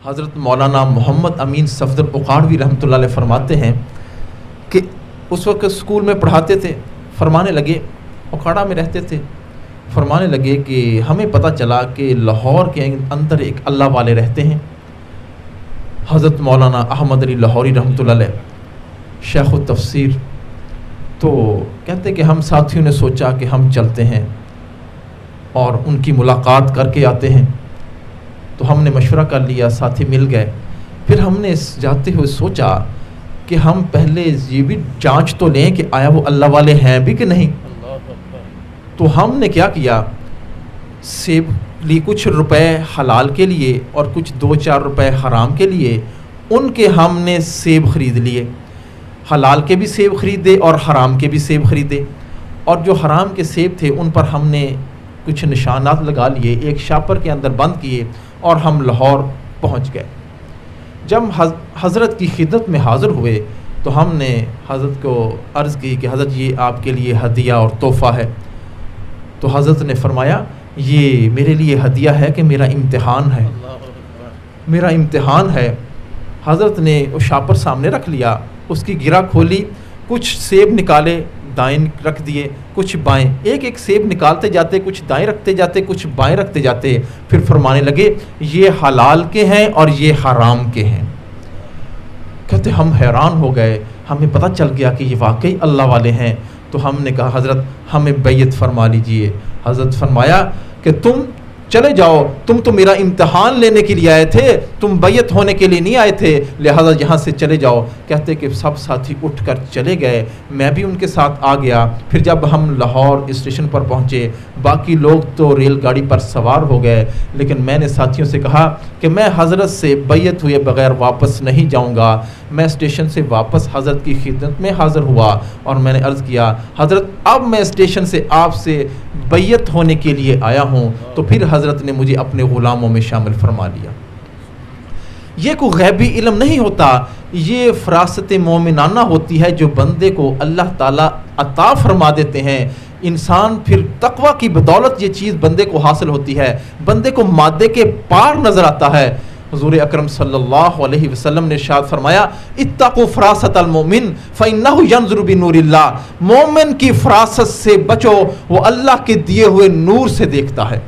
हज़रत मौलाना मोहम्मद अमीन सफदर उकाड़वी रहमतुल्लाह अलैह फरमाते हैं कि उस वक्त स्कूल में पढ़ाते थे, फरमाने लगे, उकाड़ा में रहते थे, फरमाने लगे कि हमें पता चला कि लाहौर के अंदर एक अल्लाह वाले रहते हैं, हज़रत मौलाना अहमद अली लाहौरी रहमतुल्लाह अलैह, शेख तफसीर। तो कहते कि हम साथियों ने सोचा कि हम चलते हैं और उनकी मुलाकात करके आते हैं। तो हमने मशवरा कर लिया, साथी मिल गए। फिर हमने जाते हुए सोचा कि हम पहले ये भी जांच तो लें कि आया वो अल्लाह वाले हैं भी कि नहीं। तो हमने क्या किया, सेब ली, कुछ रुपए हलाल के लिए और कुछ 2-4 रुपए हराम के लिए, उनके हमने सेब ख़रीद लिए। हलाल के भी सेब ख़रीदे और हराम के भी सेब ख़रीदे। और जो हराम के सेब थे उन पर हमने कुछ निशानात लगा लिए, एक शापर के अंदर बंद किए और हम लाहौर पहुंच गए। जब हज़रत की खिदमत में हाज़िर हुए तो हमने हज़रत को अर्ज़ की कि हज़रत ये आपके लिए हदिया और तोहफ़ा है। तो हज़रत ने फरमाया ये मेरे लिए हदिया है कि मेरा इम्तिहान है, मेरा इम्तिहान है। हज़रत ने वो शापर सामने रख लिया, उसकी गिरा खोली, कुछ सेब निकाले, दाएं रख दिए, कुछ बाएं, एक एक सेब निकालते जाते, कुछ दाएं रखते जाते, कुछ बाएं रखते जाते। फिर फरमाने लगे ये हलाल के हैं और ये हराम के हैं। कहते हम हैरान हो गए, हमें पता चल गया कि ये वाकई अल्लाह वाले हैं। तो हमने कहा हज़रत हमें बैयत फरमा लीजिए। हज़रत फरमाया कि तुम चले जाओ, तुम तो मेरा इम्तिहान लेने के लिए आए थे, तुम बैयत होने के लिए नहीं आए थे, लिहाजा यहाँ से चले जाओ। कहते कि सब साथी उठकर चले गए, मैं भी उनके साथ आ गया। फिर जब हम लाहौर स्टेशन पर पहुँचे, बाकी लोग तो रेलगाड़ी पर सवार हो गए, लेकिन मैंने साथियों से कहा कि मैं हज़रत से बैयत हुए बग़ैर वापस नहीं जाऊँगा। मैं स्टेशन से वापस हज़रत की खिदमत में हाज़िर हुआ और मैंने अर्ज़ किया हज़रत अब मैं स्टेशन से आपसे बैयत होने के लिए आया हूँ। तो फिर हज़रत ने मुझे अपने ग़ुलामों में शामिल फरमा लिया। ये कोई गैबी इल्म नहीं होता, ये फ़रासत मोमिनाना होती है जो बंदे को अल्लाह ताला अता फरमा देते हैं। इंसान फिर तक़वा की बदौलत ये चीज़ बंदे को हासिल होती है, बंदे को मादे के पार नज़र आता है। हुज़ूर अकरम सल्लल्लाहु अलैहि वसल्लम ने इरशाद फरमाया इत्तक़ू फ़रासतल मोमिन फ़इन्नहु यंज़ुरु बिनूरिल्लाह। मोमिन की फ़रासत से बचो, वो अल्लाह के दिए हुए नूर से देखता है।